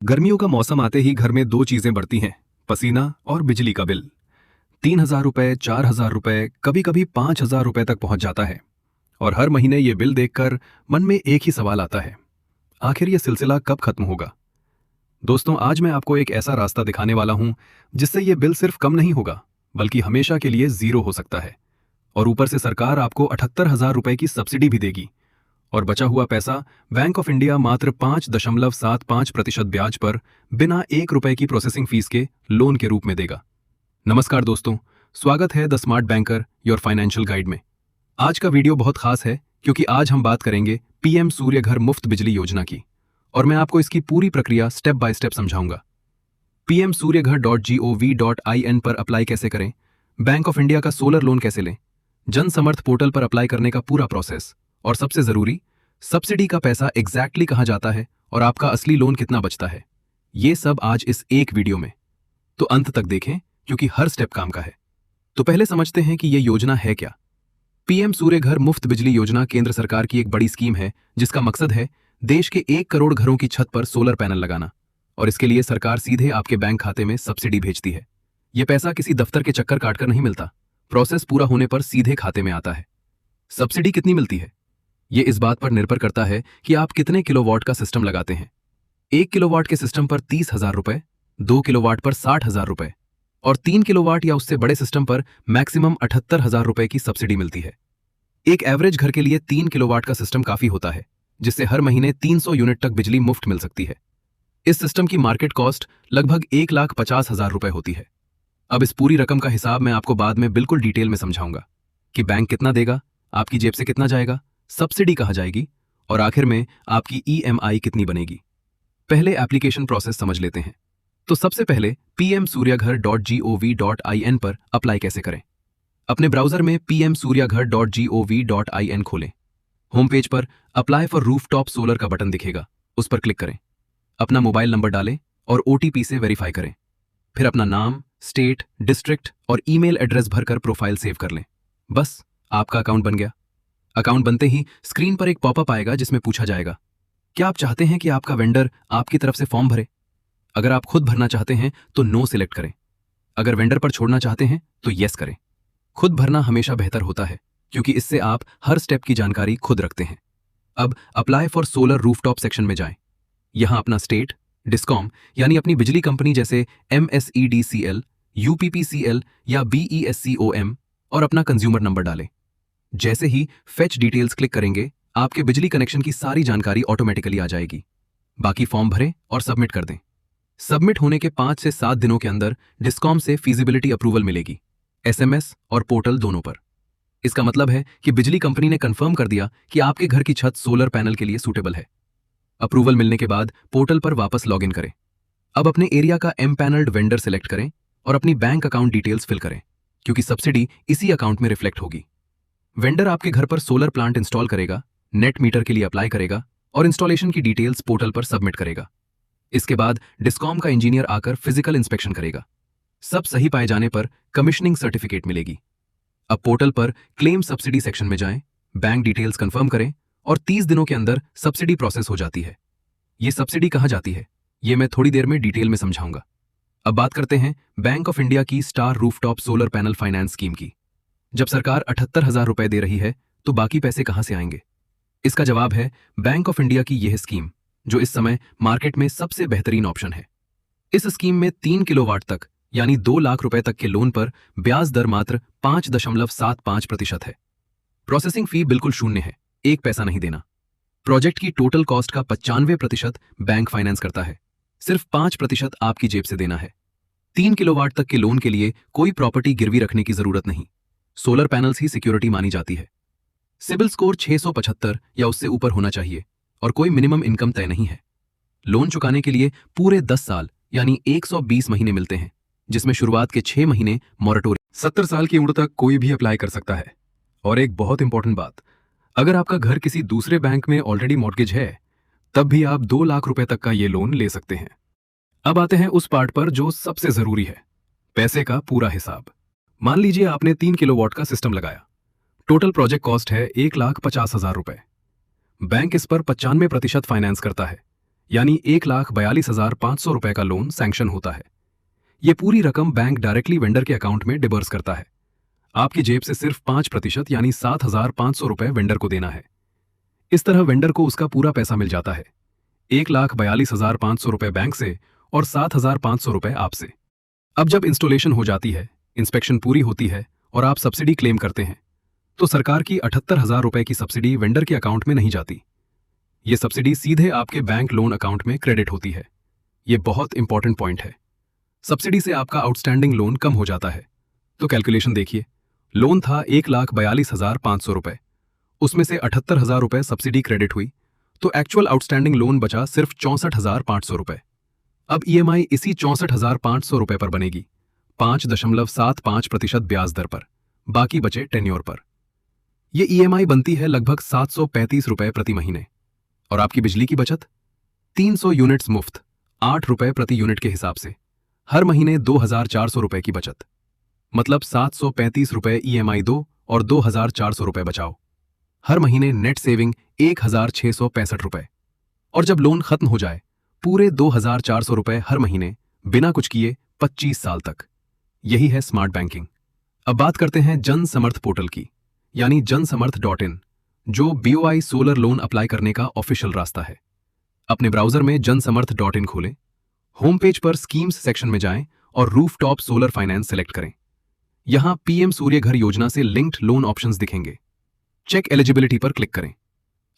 गर्मियों का मौसम आते ही घर में दो चीजें बढ़ती हैं, पसीना और बिजली का बिल। 3,000 रुपए, 4,000 रुपए, कभी कभी 5,000 रुपए तक पहुंच जाता है। और हर महीने ये बिल देखकर मन में एक ही सवाल आता है, आखिर ये सिलसिला कब खत्म होगा। दोस्तों, आज मैं आपको एक ऐसा रास्ता दिखाने वाला हूं जिससे ये बिल सिर्फ कम नहीं होगा, बल्कि हमेशा के लिए जीरो हो सकता है। और ऊपर से सरकार आपको 78,000 रुपए की सब्सिडी भी देगी। और बचा हुआ पैसा बैंक ऑफ इंडिया मात्र 5.75% ब्याज पर बिना 1 रुपए की प्रोसेसिंग फीस के लोन के रूप में देगा। नमस्कार दोस्तों, स्वागत है the smart banker your financial guide में। आज का वीडियो बहुत खास है क्योंकि आज हम बात करेंगे पीएम सूर्य घर मुफ्त बिजली योजना की, और मैं आपको इसकी पूरी प्रक्रिया स्टेप बाय स्टेप समझाऊंगा। पीएम सूर्यघर.gov.in पर अप्लाई कैसे करें, बैंक ऑफ इंडिया का सोलर लोन कैसे लें, जन समर्थ पोर्टल पर अप्लाई करने का पूरा प्रोसेस, और सबसे जरूरी, सब्सिडी का पैसा एग्जैक्टली कहां जाता है और आपका असली लोन कितना बचता है। ये सब आज इस एक वीडियो में, तो अंत तक देखें क्योंकि हर स्टेप काम का है। तो पहले समझते हैं कि ये योजना है क्या। पीएम सूर्य घर मुफ्त बिजली योजना केंद्र सरकार की एक बड़ी स्कीम है जिसका मकसद है देश के 1 करोड़ घरों की छत पर सोलर पैनल लगाना। और इसके लिए सरकार सीधे आपके बैंक खाते में सब्सिडी भेजती है। यह पैसा किसी दफ्तर के चक्कर काटकर नहीं मिलता, प्रोसेस पूरा होने पर सीधे खाते में आता है। सब्सिडी कितनी मिलती है, ये इस बात पर निर्भर करता है कि आप कितने किलोवाट का सिस्टम लगाते हैं। 1 किलोवाट के सिस्टम पर 30,000 रुपए, 2 किलोवाट पर 60,000 रुपए और 3 किलोवाट या उससे बड़े सिस्टम पर मैक्सिमम 78,000 रुपए की सब्सिडी मिलती है। एक एवरेज घर के लिए 3 किलोवाट का सिस्टम काफी होता है, जिससे हर महीने 300 यूनिट तक बिजली मुफ्त मिल सकती है। इस सिस्टम की मार्केट कॉस्ट लगभग 1,50,000 रुपए होती है। अब इस पूरी रकम का हिसाब मैं आपको बाद में बिल्कुल डिटेल में समझाऊंगा कि बैंक कितना देगा, आपकी जेब से कितना जाएगा, सब्सिडी कहाँ जाएगी और आखिर में आपकी ईएमआई कितनी बनेगी। पहले एप्लीकेशन प्रोसेस समझ लेते हैं। तो सबसे पहले pmsuryaghar.gov.in पर अप्लाई कैसे करें। अपने ब्राउजर में pmsuryaghar.gov.in खोलें। होम पेज पर अप्लाई फॉर रूफटॉप सोलर का बटन दिखेगा, उस पर क्लिक करें। अपना मोबाइल नंबर डालें और ओटीपी से वेरीफाई करें। फिर अपना नाम, स्टेट, डिस्ट्रिक्ट और ईमेल एड्रेस भरकर प्रोफाइल सेव कर लें। बस आपका अकाउंट बन गया। अकाउंट बनते ही स्क्रीन पर एक पॉपअप आएगा जिसमें पूछा जाएगा, क्या आप चाहते हैं कि आपका वेंडर आपकी तरफ से फॉर्म भरे। अगर आप खुद भरना चाहते हैं तो नो सिलेक्ट करें। अगर वेंडर पर छोड़ना चाहते हैं तो यस करें। खुद भरना हमेशा बेहतर होता है क्योंकि इससे आप हर स्टेप की जानकारी खुद रखते हैं। अब apply for solar rooftop section में जाएं। यहां अपना स्टेट, डिस्कॉम यानी अपनी बिजली कंपनी जैसे MSEDCL, UPPCL या BESCOM और अपना कंज्यूमर नंबर डालें। जैसे ही फेच डिटेल्स क्लिक करेंगे, आपके बिजली कनेक्शन की सारी जानकारी ऑटोमेटिकली आ जाएगी। बाकी फॉर्म भरें और सबमिट कर दें। सबमिट होने के 5 से 7 दिनों के अंदर डिस्कॉम से फीजिबिलिटी अप्रूवल मिलेगी, SMS और पोर्टल दोनों पर। इसका मतलब है कि बिजली कंपनी ने कंफर्म कर दिया कि आपके घर की छत सोलर पैनल के लिए सूटेबल है। अप्रूवल मिलने के बाद पोर्टल पर वापस लॉग इन करें। अब अपने एरिया का एमपैनल्ड वेंडर सिलेक्ट करें और अपनी बैंक अकाउंट डिटेल्स फिल करें, क्योंकि सब्सिडी इसी अकाउंट में रिफ्लेक्ट होगी। वेंडर आपके घर पर सोलर प्लांट इंस्टॉल करेगा, नेट मीटर के लिए अप्लाई करेगा और इंस्टॉलेशन की डिटेल्स पोर्टल पर सबमिट करेगा। इसके बाद डिस्कॉम का इंजीनियर आकर फिजिकल इंस्पेक्शन करेगा। सब सही पाए जाने पर कमिश्निंग सर्टिफिकेट मिलेगी। अब पोर्टल पर क्लेम सब्सिडी सेक्शन में जाएं, बैंक डिटेल्स कंफर्म करें और 30 दिनों के अंदर सब्सिडी प्रोसेस हो जाती है। ये सब्सिडी कहां जाती है, ये मैं थोड़ी देर में डिटेल में समझाऊंगा। अब बात करते हैं बैंक ऑफ इंडिया की star rooftop solar panel finance scheme की। जब सरकार 78,000 रुपए दे रही है तो बाकी पैसे कहां से आएंगे। इसका जवाब है बैंक ऑफ इंडिया की यह स्कीम, जो इस समय मार्केट में सबसे बेहतरीन ऑप्शन है। इस स्कीम में 3 किलोवाट तक यानी 2 लाख रुपए तक के लोन पर ब्याज दर मात्र 5.75% है। प्रोसेसिंग फी बिल्कुल शून्य है, 1 पैसा नहीं देना। प्रोजेक्ट की टोटल कॉस्ट का 95% बैंक फाइनेंस करता है, सिर्फ 5% आपकी जेब से देना है। 3 किलोवाट तक के लोन के लिए कोई प्रॉपर्टी गिरवी रखने की जरूरत नहीं, सोलर पैनल्स ही सिक्योरिटी मानी जाती है। सिबिल स्कोर 675 या उससे ऊपर होना चाहिए और कोई मिनिमम इनकम तय नहीं है। लोन चुकाने के लिए पूरे 10 साल यानी 120 महीने मिलते हैं, जिसमें शुरुआत के 6 महीने मॉरेटोरियम। 70 साल की उम्र तक कोई भी अप्लाई कर सकता है। और एक बहुत इंपॉर्टेंट बात, अगर आपका घर किसी दूसरे बैंक में ऑलरेडी मॉर्गेज है, तब भी आप 2 लाख रुपए तक का ये लोन ले सकते हैं। अब आते हैं उस पार्ट पर जो सबसे जरूरी है, पैसे का पूरा हिसाब। मान लीजिए आपने 3 किलोवाट का सिस्टम लगाया। टोटल प्रोजेक्ट कॉस्ट है 1,50,000 रुपए। बैंक इस पर 95% फाइनेंस करता है, यानी 1,42,500 रुपए का लोन सैंक्शन होता है। ये पूरी रकम बैंक डायरेक्टली वेंडर के अकाउंट में डिबर्स करता है। आपकी जेब से सिर्फ 5% यानी 7,500 रुपए वेंडर को देना है। इस तरह वेंडर को उसका पूरा पैसा मिल जाता है, 1,42,500 रुपए बैंक से और 7,500 रुपए आपसे। अब जब इंस्टॉलेशन हो जाती है, इंस्पेक्शन पूरी होती है और आप सब्सिडी क्लेम करते हैं, तो सरकार की 78,000 रुपए की सब्सिडी वेंडर के अकाउंट में नहीं जाती। ये सब्सिडी सीधे आपके बैंक लोन अकाउंट में क्रेडिट होती है। ये बहुत इंपॉर्टेंट पॉइंट है। सब्सिडी से आपका आउटस्टैंडिंग लोन कम हो जाता है। तो कैलकुलेशन देखिए, लोन था 1,42,500 रुपए, उसमें से 78,000 रुपए सब्सिडी क्रेडिट हुई, तो एक्चुअल आउटस्टैंडिंग लोन बचा सिर्फ 64,500 रुपए। अब ईएमआई इसी 64,500 रुपए पर बनेगी, 5.75% ब्याज दर पर, बाकी बचे टेन्योर पर। यह ईएमआई बनती है लगभग 735 रुपए प्रति महीने। और आपकी बिजली की बचत 300 यूनिट्स मुफ्त, 8 रुपए प्रति यूनिट के हिसाब से, हर महीने 2,400 रुपए की बचत, मतलब 735 रुपए ईएमआई दो और 2,400 रुपए बचाओ। हर महीने नेट सेविंग 1,665 रुपए। और जब लोन खत्म हो जाए, पूरे 2,400 रुपए हर महीने, बिना कुछ किए 25 साल तक। यही है स्मार्ट बैंकिंग। अब बात करते हैं जन समर्थ पोर्टल की, यानी जनसमर्थ.in, जो बीओआई सोलर लोन अप्लाई करने का ऑफिशियल रास्ता है। अपने ब्राउजर में जनसमर्थ.in खोलें, होम पेज पर स्कीम्स सेक्शन में जाएं और रूफटॉप सोलर फाइनेंस सेलेक्ट करें। यहां पीएम सूर्य घर योजना से लिंक्ड लोन ऑप्शंस दिखेंगे। चेक एलिजिबिलिटी पर क्लिक करें।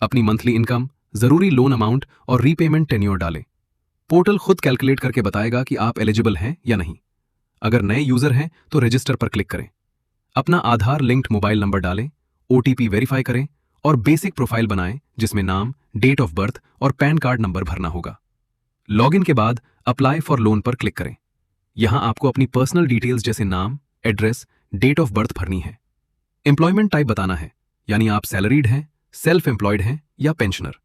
अपनी मंथली इनकम, जरूरी लोन अमाउंट और रीपेमेंट टेन्योर डालें। पोर्टल खुद कैलकुलेट करके बताएगा कि आप एलिजिबल हैं या नहीं। अगर नए यूजर हैं तो रजिस्टर पर क्लिक करें। अपना आधार लिंक्ड मोबाइल नंबर डालें, ओटीपी वेरीफाई करें और बेसिक प्रोफाइल बनाएं जिसमें नाम, डेट ऑफ बर्थ और पैन कार्ड नंबर भरना होगा। लॉगिन के बाद अप्लाई फॉर लोन पर क्लिक करें। यहां आपको अपनी पर्सनल डिटेल्स जैसे नाम, एड्रेस, डेट ऑफ बर्थ भरनी है। एम्प्लॉयमेंट टाइप बताना है, यानी आप सैलरीड हैं, सेल्फ एम्प्लॉयड हैं या pensioner.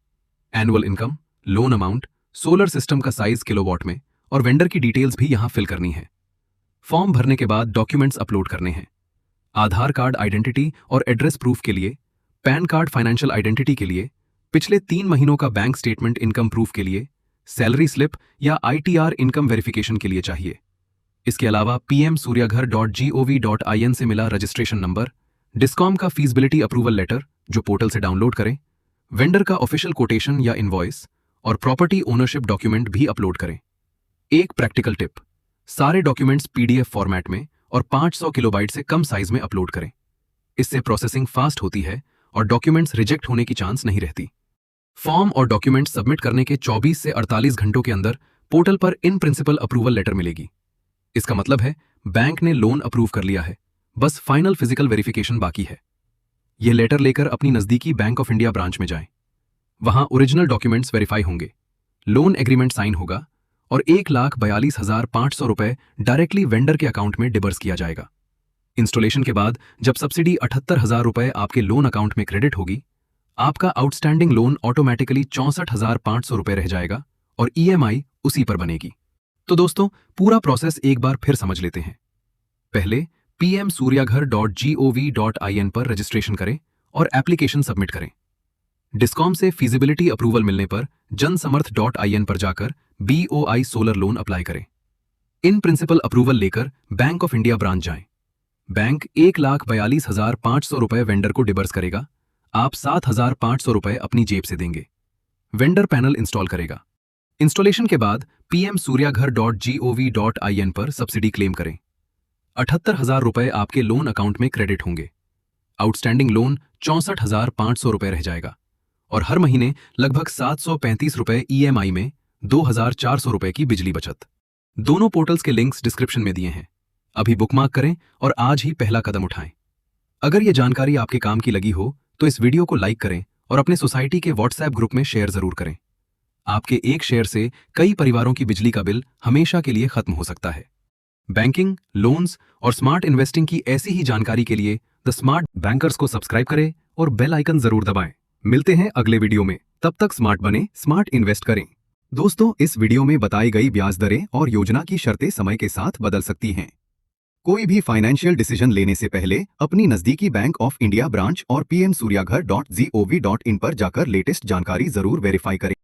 Annual income, loan amount, solar system का साइज किलोवाट में और वेंडर की डिटेल्स भी यहां फिल करनी है। फॉर्म भरने के बाद डॉक्यूमेंट्स अपलोड करने हैं। आधार कार्ड आइडेंटिटी और एड्रेस प्रूफ के लिए, पैन कार्ड फाइनेंशियल आइडेंटिटी के लिए, पिछले 3 महीनों का बैंक स्टेटमेंट इनकम प्रूफ के लिए, सैलरी स्लिप या आईटीआर इनकम वेरिफिकेशन के लिए चाहिए। इसके अलावा pmsuryaghar.gov.in से मिला रजिस्ट्रेशन नंबर, डिस्कॉम का फीसिबिलिटी अप्रूवल लेटर जो पोर्टल से डाउनलोड करें, वेंडर का ऑफिशियल कोटेशन या इनवॉइस और प्रॉपर्टी ओनरशिप डॉक्यूमेंट भी अपलोड करें। एक प्रैक्टिकल टिप, सारे डॉक्यूमेंट्स पीडीएफ फॉर्मेट में और 500 किलोबाइट से कम साइज में अपलोड करें। इससे प्रोसेसिंग फास्ट होती है और डॉक्यूमेंट्स रिजेक्ट होने की चांस नहीं रहती। फॉर्म और डॉक्यूमेंट्स सबमिट करने के 24 से 48 घंटों के अंदर पोर्टल पर इन प्रिंसिपल अप्रूवल लेटर मिलेगी। इसका मतलब है बैंक ने लोन अप्रूव कर लिया है, बस फाइनल फिजिकल वेरिफिकेशन बाकी है। यह लेटर लेकर अपनी नजदीकी बैंक ऑफ इंडिया ब्रांच में जाएं। वहां ओरिजिनल डॉक्यूमेंट्स वेरीफाई होंगे, लोन एग्रीमेंट साइन होगा और 1,42,500 रुपए डायरेक्टली वेंडर के अकाउंट में डिबर्स किया जाएगा। इंस्टॉलेशन के बाद जब सब्सिडी 78,000 रुपए आपके लोन अकाउंट में क्रेडिट होगी, आपका आउटस्टैंडिंग लोन ऑटोमेटिकली 64,500 रुपए रह जाएगा और ईएमआई उसी पर बनेगी। तो दोस्तों, पूरा प्रोसेस एक बार फिर समझ लेते हैं। पहले pmsuryaghar.gov.in पर रजिस्ट्रेशन करें और एप्लीकेशन सबमिट करें। डिस्कॉम से फीजिबिलिटी अप्रूवल मिलने पर जनसमर्थ.in पर जाकर बीओआई सोलर लोन अप्लाई करें। इन प्रिंसिपल अप्रूवल लेकर बैंक ऑफ इंडिया ब्रांच जाएं। बैंक 1,42,500 रुपए वेंडर को डिबर्स करेगा। आप 7,500 रुपए अपनी जेब से देंगे। वेंडर पैनल इंस्टॉल करेगा। इंस्टॉलेशन के बाद pmsuryaghar.gov.in पर सब्सिडी क्लेम करें। 78,000 रुपए आपके लोन अकाउंट में क्रेडिट होंगे। आउटस्टैंडिंग लोन 64,500 रुपए रह जाएगा और हर महीने लगभग 735 रुपए ईएमआई में 2,400 रुपए की बिजली बचत। दोनों पोर्टल्स के लिंक्स डिस्क्रिप्शन में दिए हैं। अभी बुकमार्क करें और आज ही पहला कदम उठाएं। अगर यह जानकारी आपके काम की लगी हो तो इस वीडियो को लाइक करें और अपने सोसाइटी के व्हाट्सएप ग्रुप में शेयर जरूर करें। आपके एक शेयर से कई परिवारों की बिजली का बिल हमेशा के लिए खत्म हो सकता है। बैंकिंग, लोन्स और स्मार्ट इन्वेस्टिंग की ऐसी ही जानकारी के लिए द स्मार्ट बैंकर्स को सब्सक्राइब करें और बेल आइकन जरूर दबाएं। मिलते हैं अगले वीडियो में। तब तक स्मार्ट बने, स्मार्ट इन्वेस्ट करें। दोस्तों, इस वीडियो में बताई गई ब्याज दरें और योजना की शर्तें समय के साथ बदल सकती हैं। कोई भी फाइनेंशियल डिसीजन लेने से पहले अपनी नजदीकी बैंक ऑफ इंडिया ब्रांच और pmsuryaghar.gov.in पर जाकर लेटेस्ट जानकारी जरूर वेरीफाई करें।